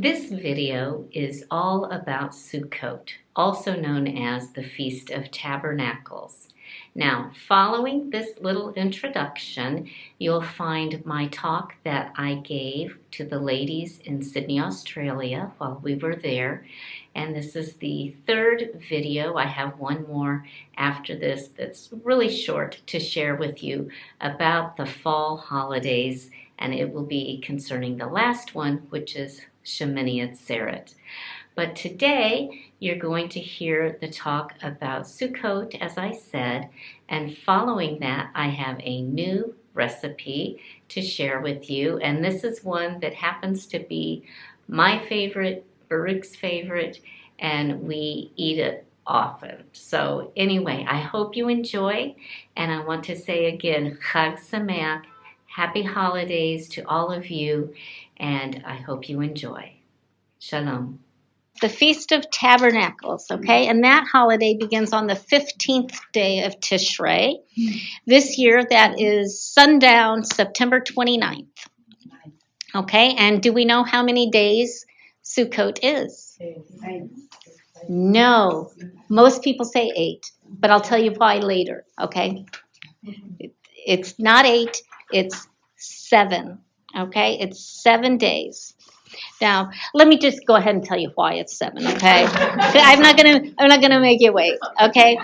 This video is all about Sukkot, also known as the Feast of Tabernacles. Now, following this little introduction, you'll find my talk that I gave to the ladies in Sydney, Australia while we were there. And this is the third video. I have one more after this that's really short to share with you about the fall holidays, and it will be concerning the last one, which is Shemini Atzeret. But today you're going to hear the talk about Sukkot, as I said, and following that I have a new recipe to share with you, and this is one that happens to be my favorite, Baruch's favorite, and we eat it often. So anyway, I hope you enjoy, and I want to say again, Chag Sameach, happy holidays to all of you, and I hope you enjoy. Shalom. The Feast of Tabernacles, okay? And that holiday begins on the 15th day of Tishrei. This year, that is sundown, September 29th. Okay, and do we know how many days Sukkot is? No. Most people say 8, but I'll tell you why later, okay? It's not 8, it's 7, okay? It's 7 days. Now, let me just go ahead and tell you why it's 7, okay? I'm not gonna make you wait, okay?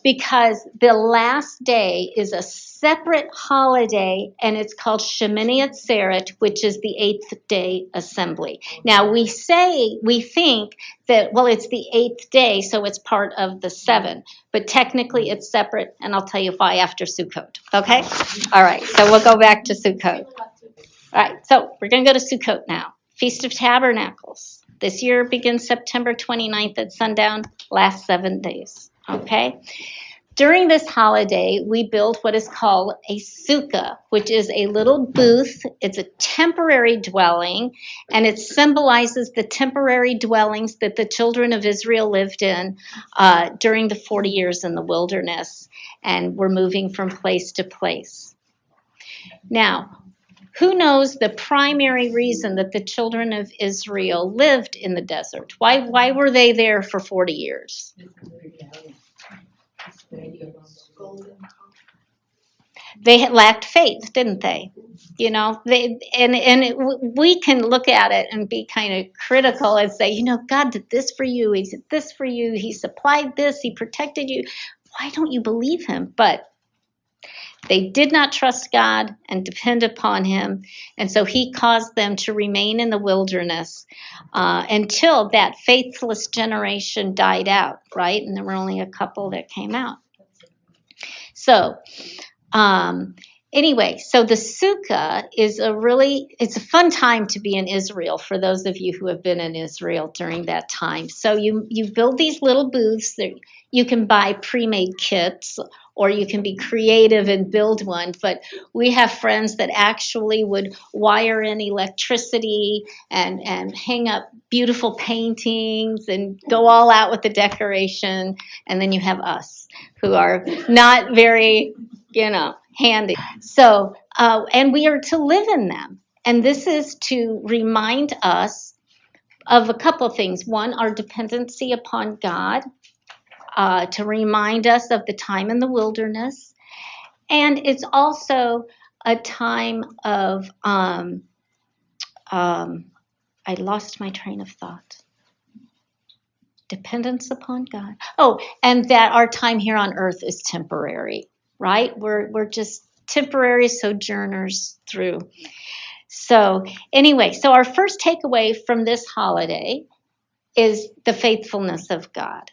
Because the last day is a separate holiday, and it's called Shemini Atzeret, which is the 8th day assembly. Now, we think that, well, it's the 8th day, so it's part of the 7, but technically it's separate, and I'll tell you why after Sukkot, okay? All right, so we'll go back to Sukkot. All right, so we're going to go to Sukkot now. Feast of Tabernacles. This year begins September 29th at sundown, lasts 7 days, okay? During this holiday, we build what is called a sukkah, which is a little booth. It's a temporary dwelling, and it symbolizes the temporary dwellings that the children of Israel lived in during the 40 years in the wilderness, and were moving from place to place. Now, who knows the primary reason that the children of Israel lived in the desert? Why were they there for 40 years? They had lacked faith, didn't they? You know, we can look at it and be kind of critical and say, you know, God did this for you. He did this for you. He supplied this. He protected you. Why don't you believe him? But they did not trust God and depend upon him, and so he caused them to remain in the wilderness until that faithless generation died out, right? And there were only a couple that came out. So anyway, so the sukkah is it's a fun time to be in Israel for those of you who have been in Israel during that time. So you build these little booths that you can buy pre-made kits, or you can be creative and build one. But we have friends that actually would wire in electricity and hang up beautiful paintings and go all out with the decoration. And then you have us who are not very, handy. So, and we are to live in them. And this is to remind us of a couple things. One, our dependency upon God. To remind us of the time in the wilderness. And it's also a time of, I lost my train of thought. Dependence upon God. Oh, and that our time here on earth is temporary, right? We're just temporary sojourners through. So anyway, so our first takeaway from this holiday is the faithfulness of God.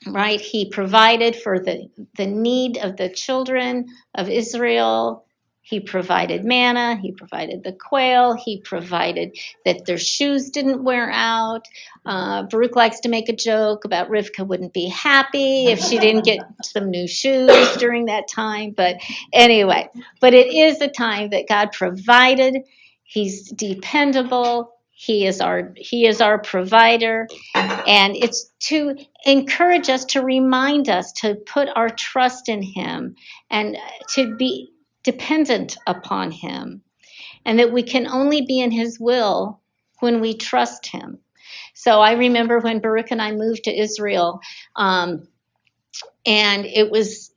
Right, he provided for the need of the children of Israel. He provided manna. He provided the quail. He provided that their shoes didn't wear out. Baruch likes to make a joke about Rivka wouldn't be happy if she didn't get some new shoes during that time. But anyway, but it is a time that God provided. He's dependable. He is our provider, and it's to encourage us, to remind us to put our trust in him and to be dependent upon him, and that we can only be in his will when we trust him. So I remember when Baruch and I moved to Israel, and it was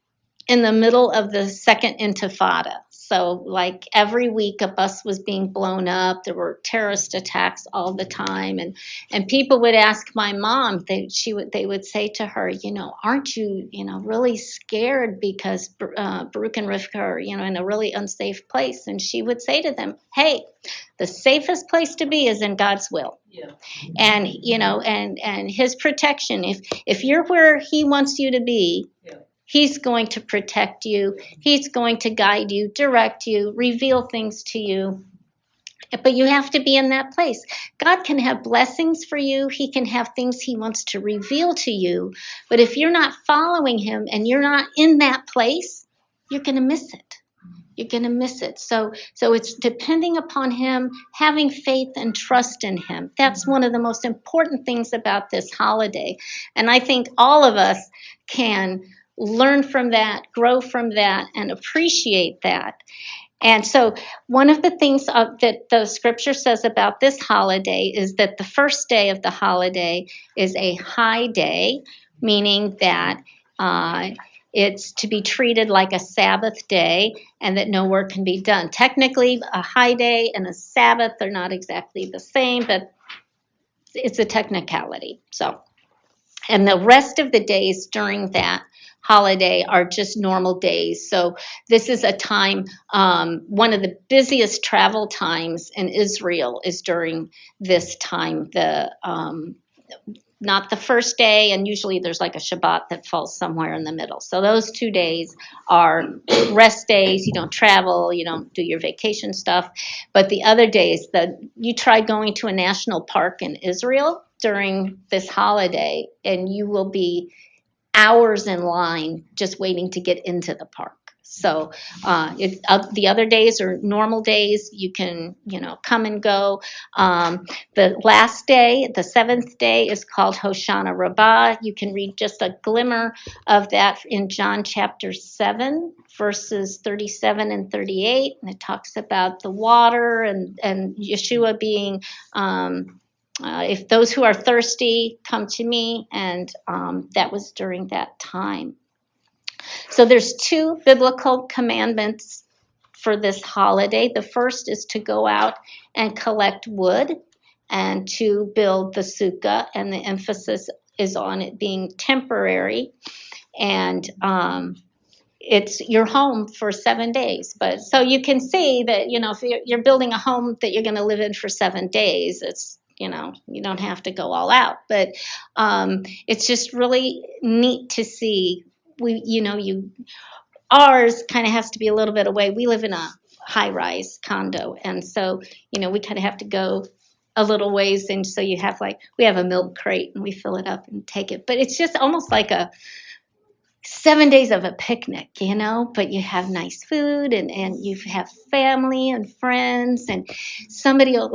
in the middle of the second intifada. So like every week a bus was being blown up. There were terrorist attacks all the time. And people would ask my mom, they would say to her, aren't you, really scared because Baruch and Rivka are, in a really unsafe place? And she would say to them, hey, the safest place to be is in God's will. Yeah. And, and his protection. If you're where he wants you to be, Yeah. He's going to protect you. He's going to guide you, direct you, reveal things to you. But you have to be in that place. God can have blessings for you. He can have things he wants to reveal to you. But if you're not following him and you're not in that place, you're going to miss it. You're going to miss it. So it's depending upon him, having faith and trust in him. That's one of the most important things about this holiday. And I think all of us can learn from that, grow from that, and appreciate that. And so one of the things that the scripture says about this holiday is that the first day of the holiday is a high day, meaning that it's to be treated like a Sabbath day and that no work can be done. Technically, a high day and a Sabbath are not exactly the same, but it's a technicality. So, and the rest of the days during that holiday are just normal days. So this is a time, one of the busiest travel times in Israel is during this time, not the first day, and usually there's like a Shabbat that falls somewhere in the middle. So those 2 days are rest days. You don't travel, you don't do your vacation stuff. But the other days, you try going to a national park in Israel during this holiday, and you will be hours in line just waiting to get into the park. So the other days are normal days. You can, come and go. The last day, the seventh day, is called Hoshana Rabbah. You can read just a glimmer of that in John chapter 7, verses 37 and 38. And it talks about the water and Yeshua being if those who are thirsty, come to me, and that was during that time. So there's 2 biblical commandments for this holiday. The first is to go out and collect wood and to build the sukkah, and the emphasis is on it being temporary, and it's your home for 7 days. But so you can see that, if you're building a home that you're going to live in for 7 days, it's you don't have to go all out, but it's just really neat to see. Ours kind of has to be a little bit away. We live in a high-rise condo, and so we kind of have to go a little ways, and so we have a milk crate and we fill it up and take it. But it's just almost like a 7 days of a picnic, but you have nice food and you have family and friends, and somebody will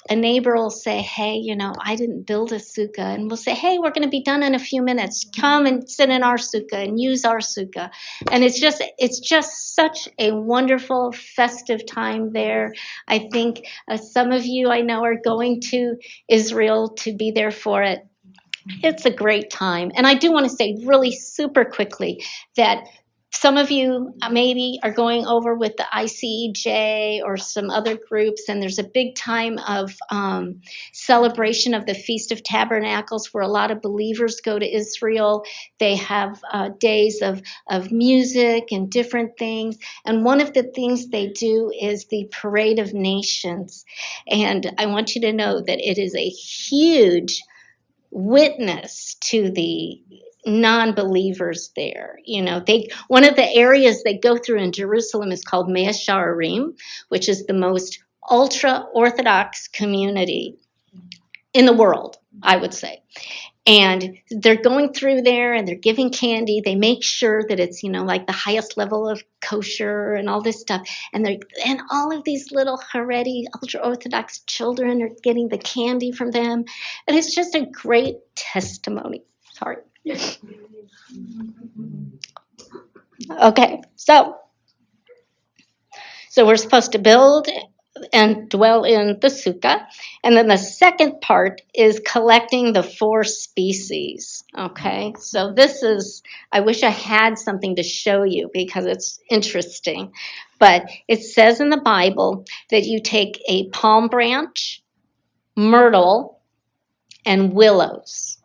a neighbor will say, hey, I didn't build a sukkah. And we'll say, hey, we're going to be done in a few minutes. Come and sit in our sukkah and use our sukkah. And it's just such a wonderful festive time there. I think some of you I know are going to Israel to be there for it. It's a great time. And I do want to say really super quickly that some of you maybe are going over with the ICEJ or some other groups, and there's a big time of celebration of the Feast of Tabernacles where a lot of believers go to Israel. They have days of music and different things. And one of the things they do is the Parade of Nations. And I want you to know that it is a huge witness to the non-believers there. One of the areas they go through in Jerusalem is called Mea Sha'arim, which is the most ultra-Orthodox community in the world, I would say. And they're going through there and they're giving candy. They make sure that it's, like the highest level of kosher and all this stuff. And all of these little Haredi ultra-Orthodox children are getting the candy from them. And it's just a great testimony. Sorry. Okay, so we're supposed to build and dwell in the sukkah. And then the second part is collecting the 4 species. Okay, so this is, I wish I had something to show you because it's interesting. But it says in the Bible that you take a palm branch, myrtle, and willows.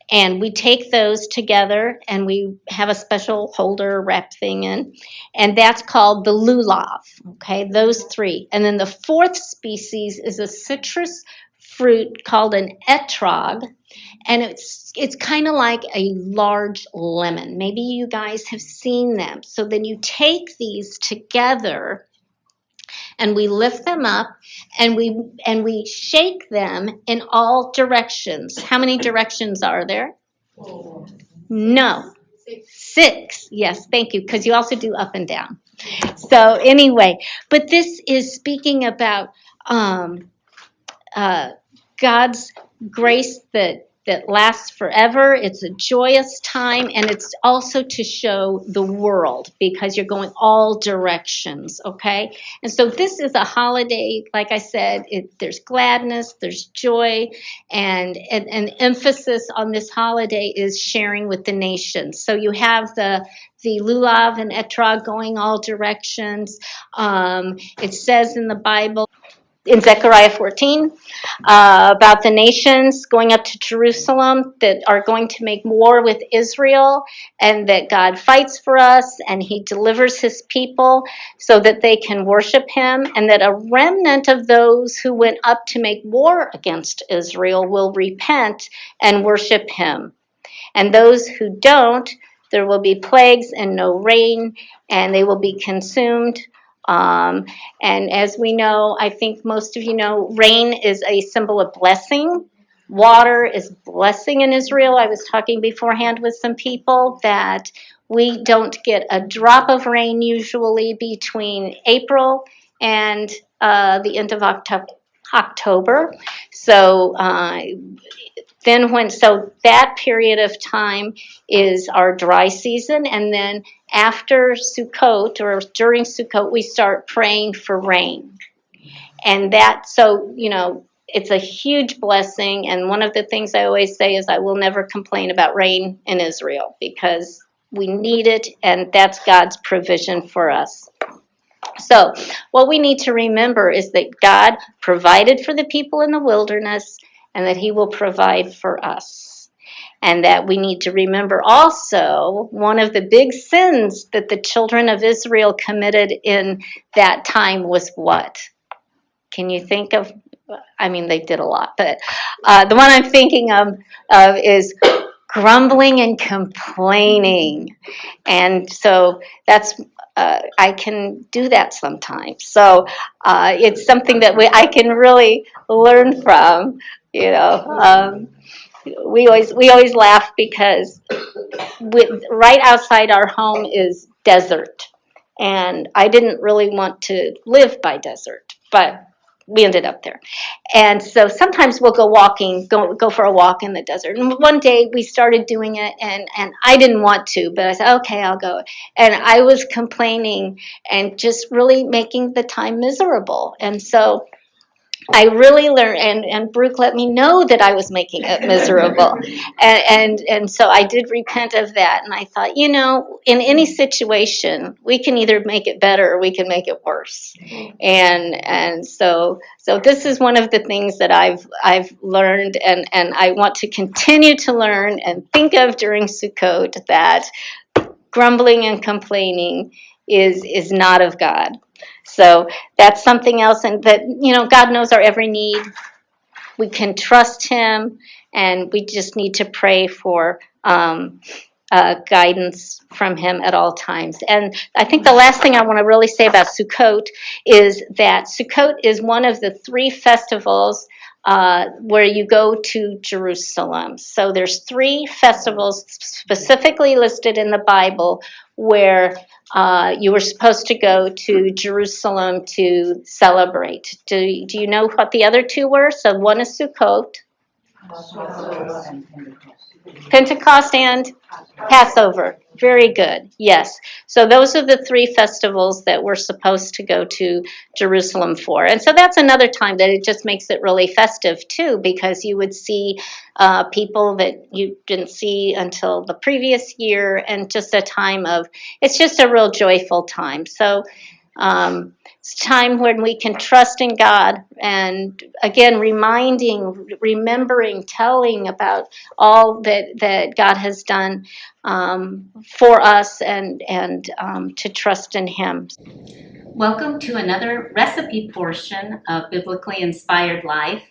And we take those together and we have a special holder wrap thing in. And that's called the lulav, okay, those 3. And then the 4th species is a citrus fruit called an etrog. And it's kind of like a large lemon. Maybe you guys have seen them. So then you take these together and we lift them up and we shake them in all directions. How many directions are there? 4. No. 6. Yes, thank you, because you also do up and down. So anyway, but this is speaking about God's grace that lasts forever. It's a joyous time, and it's also to show the world because you're going all directions, okay? And so this is a holiday, like I said, there's gladness, there's joy, and an emphasis on this holiday is sharing with the nations. So you have the lulav and etrog going all directions. It says in the Bible, in Zechariah 14, about the nations going up to Jerusalem that are going to make war with Israel, and that God fights for us and he delivers his people so that they can worship him, and that a remnant of those who went up to make war against Israel will repent and worship him. And those who don't, there will be plagues and no rain, and they will be consumed. And as we know, I think most of you know, rain is a symbol of blessing. Water is blessing in Israel. I was talking beforehand with some people that we don't get a drop of rain usually between April and the end of October. So so that period of time is our dry season, and then after Sukkot or during Sukkot, we start praying for rain. And it's a huge blessing. And one of the things I always say is I will never complain about rain in Israel because we need it, and that's God's provision for us. So what we need to remember is that God provided for the people in the wilderness, and that he will provide for us. And that we need to remember also one of the big sins that the children of Israel committed in that time was what? Can you think of? I mean, they did a lot, but the one I'm thinking of is grumbling and complaining. And so that's I can do that sometimes. So it's something that I can really learn from. We always laugh because right outside our home is desert, and I didn't really want to live by desert, but we ended up there. And so sometimes we'll go for a walk in the desert. And one day we started doing it, and I didn't want to, but I said, okay, I'll go. And I was complaining and just really making the time miserable. And so I really learned, and Brooke let me know that I was making it miserable. And so I did repent of that. And I thought, in any situation, we can either make it better or we can make it worse. And so this is one of the things that I've learned, and I want to continue to learn and think of during Sukkot, that grumbling and complaining is not of God. So that's something else, and that, God knows our every need. We can trust him, and we just need to pray for guidance from him at all times. And I think the last thing I want to really say about Sukkot is that Sukkot is one of the 3 festivals where you go to Jerusalem. So there's 3 festivals specifically listed in the Bible where you were supposed to go to Jerusalem to celebrate. Do you know what the other 2 were? So one is Sukkot. Pentecost and Passover. Very good. Yes. So those are the three festivals that we're supposed to go to Jerusalem for. And so that's another time that it just makes it really festive too, because you would see people that you didn't see until the previous year, and just a time of, it's just a real joyful time. So it's a time when we can trust in God, and again, remembering, telling about all that God has done for us, and to trust in Him. Welcome to another recipe portion of Biblically Inspired Life.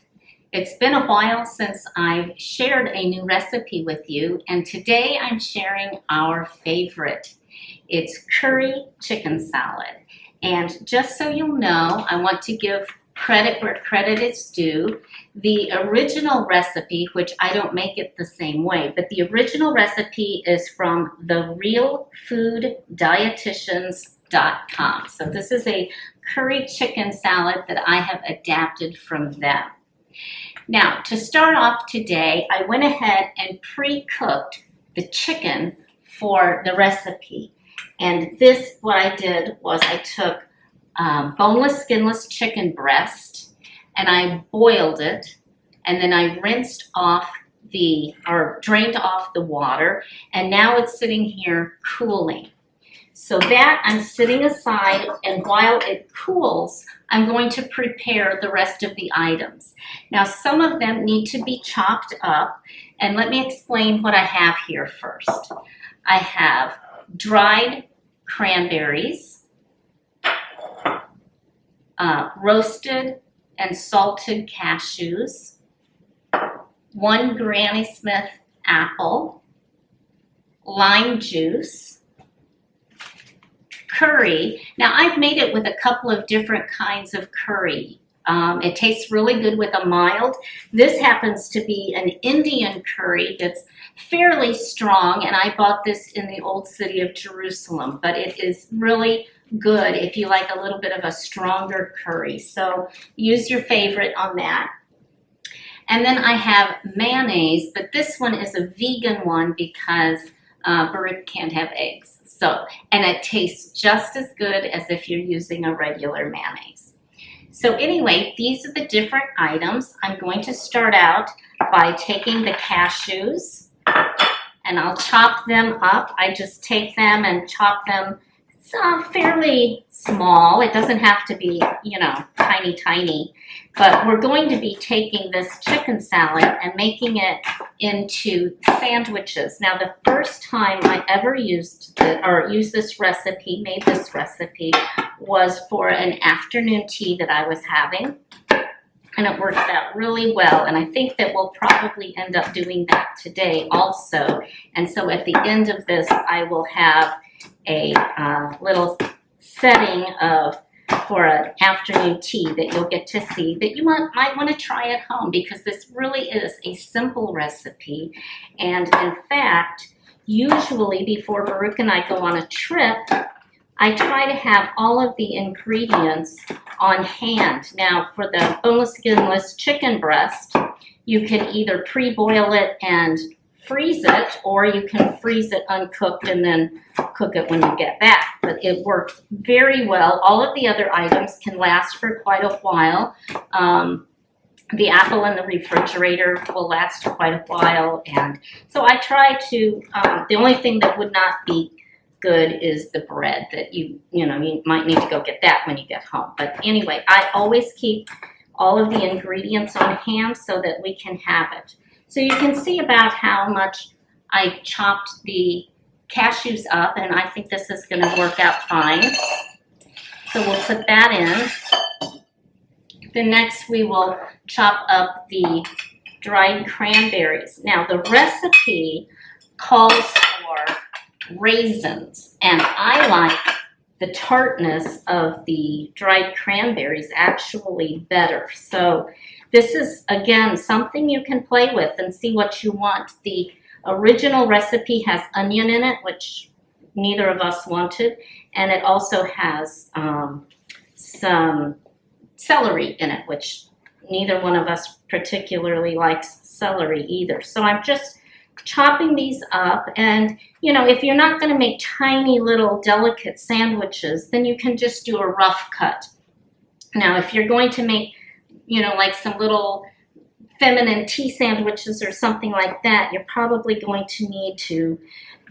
It's been a while since I've shared a new recipe with you, and today I'm sharing our favorite. It's curry chicken salad. And just so you'll know, I want to give credit where credit is due. The original recipe, which I don't make it the same way, but the original recipe is from therealfooddietitians.com. So this is a curry chicken salad that I have adapted from them. Now, to start off today, I went ahead and pre-cooked the chicken for the recipe. And this, what I did was I took boneless, skinless chicken breast, and I boiled it, and then I rinsed off drained off the water, and now it's sitting here cooling. So that I'm sitting aside, and while it cools, I'm going to prepare the rest of the items. Now, some of them need to be chopped up, and let me explain what I have here first. I have dried cranberries, roasted and salted cashews, 1 Granny Smith apple, lime juice, curry. Now, I've made it with a couple of different kinds of curry. It tastes really good with a mild. This happens to be an Indian curry that's fairly strong, and I bought this in the old city of Jerusalem, but it is really good if you like a little bit of a stronger curry. So use your favorite on that. And then I have mayonnaise, but this one is a vegan one because Baruch can't have eggs. So, and it tastes just as good as if you're using a regular mayonnaise. So anyway, these are the different items. I'm going to start out by taking the cashews, and I'll chop them up. I just take them and chop them fairly small. It doesn't have to be, tiny, tiny. But we're going to be taking this chicken salad and making it into sandwiches. Now, the first time I ever made this recipe, was for an afternoon tea that I was having. And it worked out really well. And I think that we'll probably end up doing that today also. And so at the end of this, I will have a little setting for an afternoon tea that you'll get to see that you might want to try at home, because this really is a simple recipe. And in fact, usually before Baruch and I go on a trip, I try to have all of the ingredients on hand. Now, for the boneless, skinless chicken breast, you can either pre-boil it and freeze it, or you can freeze it uncooked and then cook it when you get back. But it works very well. All of the other items can last for quite a while. The apple in the refrigerator will last quite a while. And so I try to, the only thing that would not be good is the bread that you might need to go get that when you get home. But anyway, I always keep all of the ingredients on hand so that we can have it. So you can see about how much I chopped the cashews up, and I think this is going to work out fine. So we'll put that in. Then next we will chop up the dried cranberries. Now, the recipe calls for raisins, and I like the tartness of the dried cranberries actually better. So this is, again, something you can play with and see what you want. The original recipe has onion in it, which neither of us wanted, and it also has some celery in it, which neither one of us particularly likes celery either. So I'm just chopping these up, and you know, if you're not going to make tiny little delicate sandwiches, then you can just do a rough cut. Now, if you're going to make, you know, like some little feminine tea sandwiches or something like that, you're probably going to need to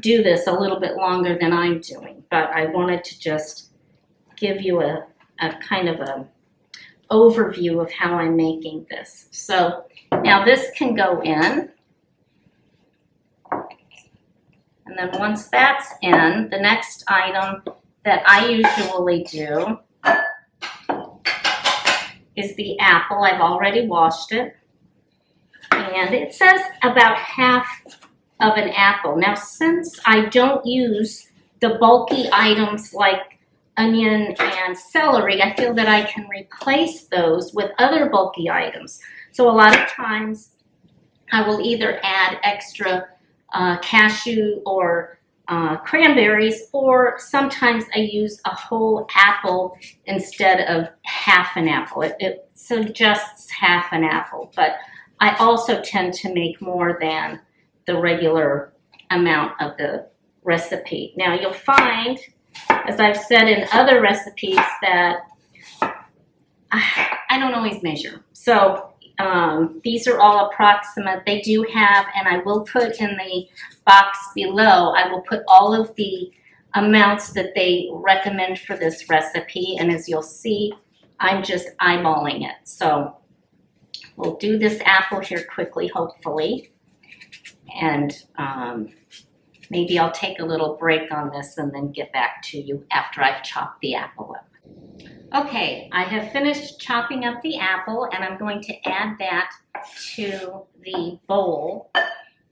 do this a little bit longer than I'm doing. But I wanted to just give you a kind of a overview of how I'm making this. So now this can go in. And then once that's in, the next item that I usually do is the apple. I've already washed it. And it says about half of an apple. Now, since I don't use the bulky items like onion and celery, I feel that I can replace those with other bulky items. So a lot of times I will either add extra cashew or cranberries, or sometimes I use a whole apple instead of half an apple. It suggests half an apple, but I also tend to make more than the regular amount of the recipe. Now you'll find, as I've said in other recipes, that I don't always measure. So these are all approximate. They do have, and I will put in the box below, I will put all of the amounts that they recommend for this recipe. And as you'll see, I'm just eyeballing it. So we'll do this apple here quickly, hopefully. And maybe I'll take a little break on this and then get back to you after I've chopped the apple up. Okay, I have finished chopping up the apple, and I'm going to add that to the bowl.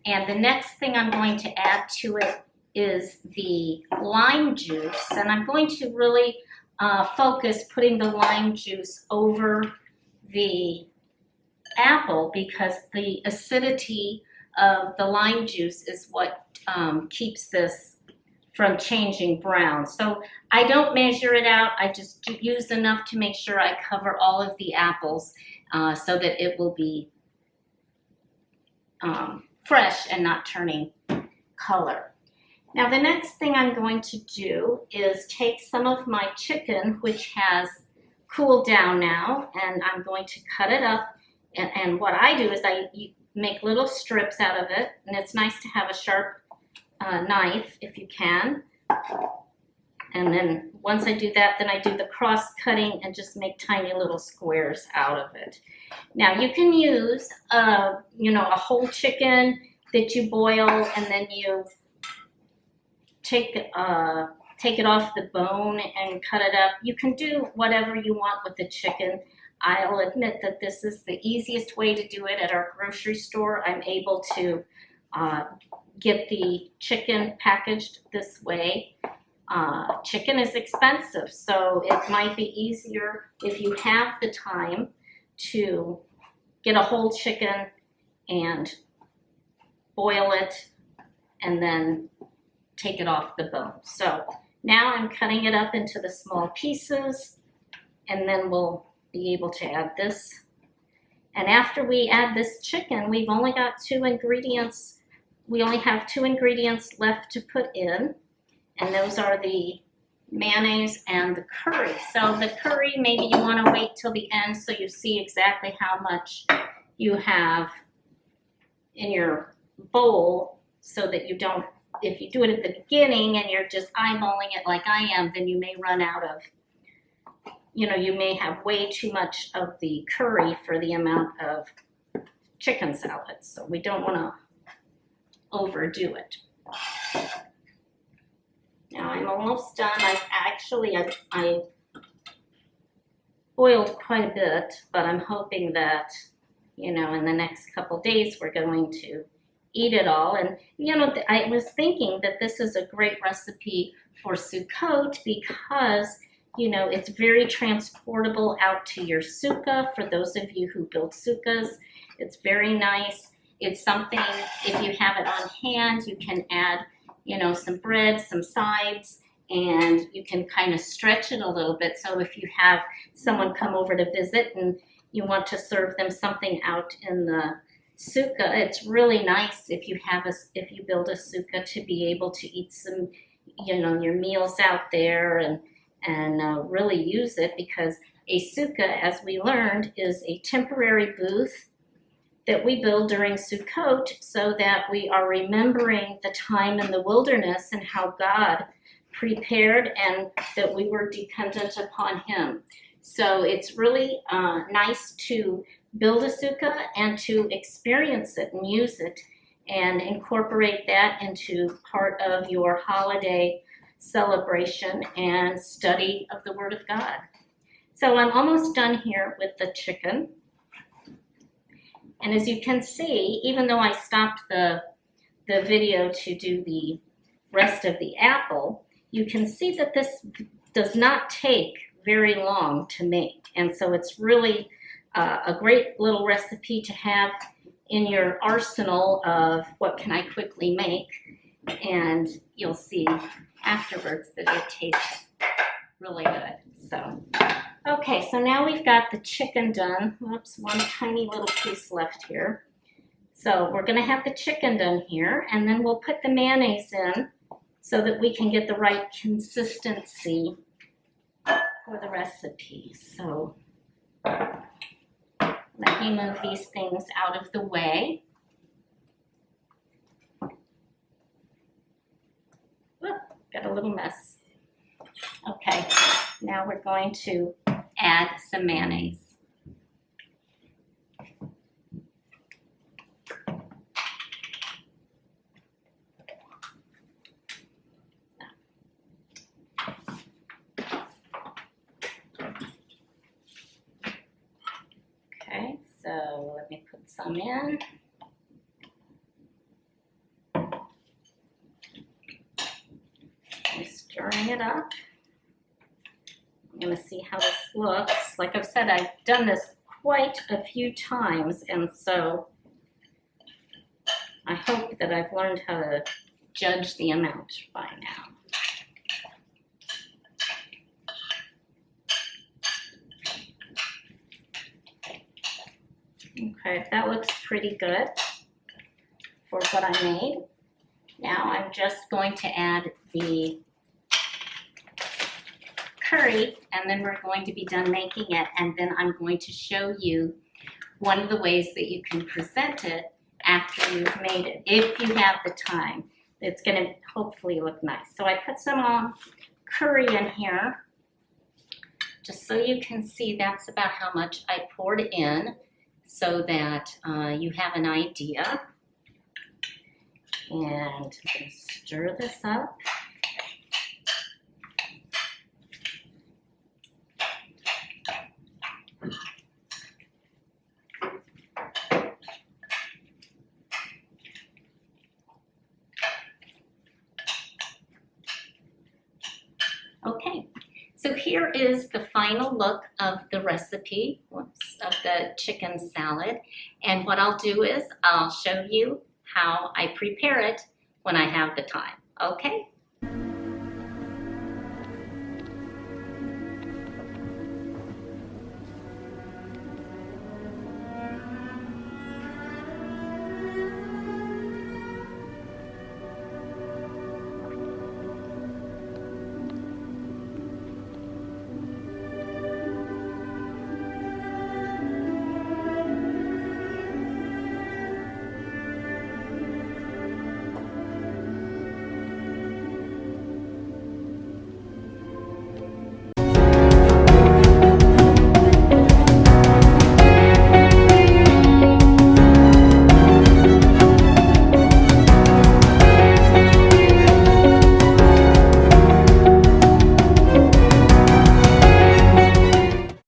And the next thing I'm going to add to it is the lime juice. And I'm going to really focus putting the lime juice over the apple, because the acidity of the lime juice is what keeps this from changing brown. So I don't measure it out. I just use enough to make sure I cover all of the apples so that it will be fresh and not turning color. Now the next thing I'm going to do is take some of my chicken, which has cooled down now, and I'm going to cut it up. And what I do is I make little strips out of it, and it's nice to have a sharp knife if you can. And then once I do that, then I do the cross cutting and just make tiny little squares out of it. Now you can use a whole chicken that you boil, and then you take it off the bone and cut it up. You can do whatever you want with the chicken. I'll admit that this is the easiest way to do it at our grocery store. I'm able to get the chicken packaged this way. Chicken is expensive, so it might be easier if you have the time to get a whole chicken and boil it and then take it off the bone. So now I'm cutting it up into the small pieces, and then we'll be able to add this. And after we add this chicken, we've only got two ingredients. We only have two ingredients left to put in, and those are the mayonnaise and the curry. So the curry, maybe you want to wait till the end so you see exactly how much you have in your bowl, so that you don't, if you do it at the beginning and you're just eyeballing it like I am, then you may run out of, you may have way too much of the curry for the amount of chicken salad. So we don't want to overdo it. Now I'm almost done. I boiled quite a bit, but I'm hoping that, in the next couple days we're going to eat it all. And, I was thinking that this is a great recipe for Sukkot because, it's very transportable out to your sukkah. For those of you who build sukkahs, it's very nice. It's something, if you have it on hand, you can add, some bread, some sides, and you can kind of stretch it a little bit. So if you have someone come over to visit and you want to serve them something out in the sukkah, it's really nice if you build a sukkah to be able to eat some, your meals out there and really use it, because a sukkah, as we learned, is a temporary booth that we build during Sukkot so that we are remembering the time in the wilderness and how God prepared and that we were dependent upon Him. So it's really nice to build a sukkah and to experience it and use it and incorporate that into part of your holiday celebration and study of the Word of God. So I'm almost done here with the chicken. And as you can see, even though I stopped the video to do the rest of the apple, you can see that this does not take very long to make. And so it's really a great little recipe to have in your arsenal of what can I quickly make. And you'll see afterwards that it tastes really good. So, okay, so now we've got the chicken done. Oops, one tiny little piece left here. So we're gonna have the chicken done here, and then we'll put the mayonnaise in so that we can get the right consistency for the recipe. So let me move these things out of the way. Whoop, got a little mess. Okay, now we're going to add some mayonnaise. Okay, so let me put some in. I'm stirring it up. I'm going to see how this looks. Like I've said, I've done this quite a few times, and so I hope that I've learned how to judge the amount by now. Okay, that looks pretty good for what I made. Now I'm just going to add the curry, and then we're going to be done making it, and then I'm going to show you one of the ways that you can present it after you've made it, if you have the time. It's going to hopefully look nice. So I put some curry in here, just so you can see that's about how much I poured in, so that you have an idea. And I'm going to stir this up. Okay, so here is the final look of the recipe of the chicken salad. And what I'll do is I'll show you how I prepare it when I have the time. Okay,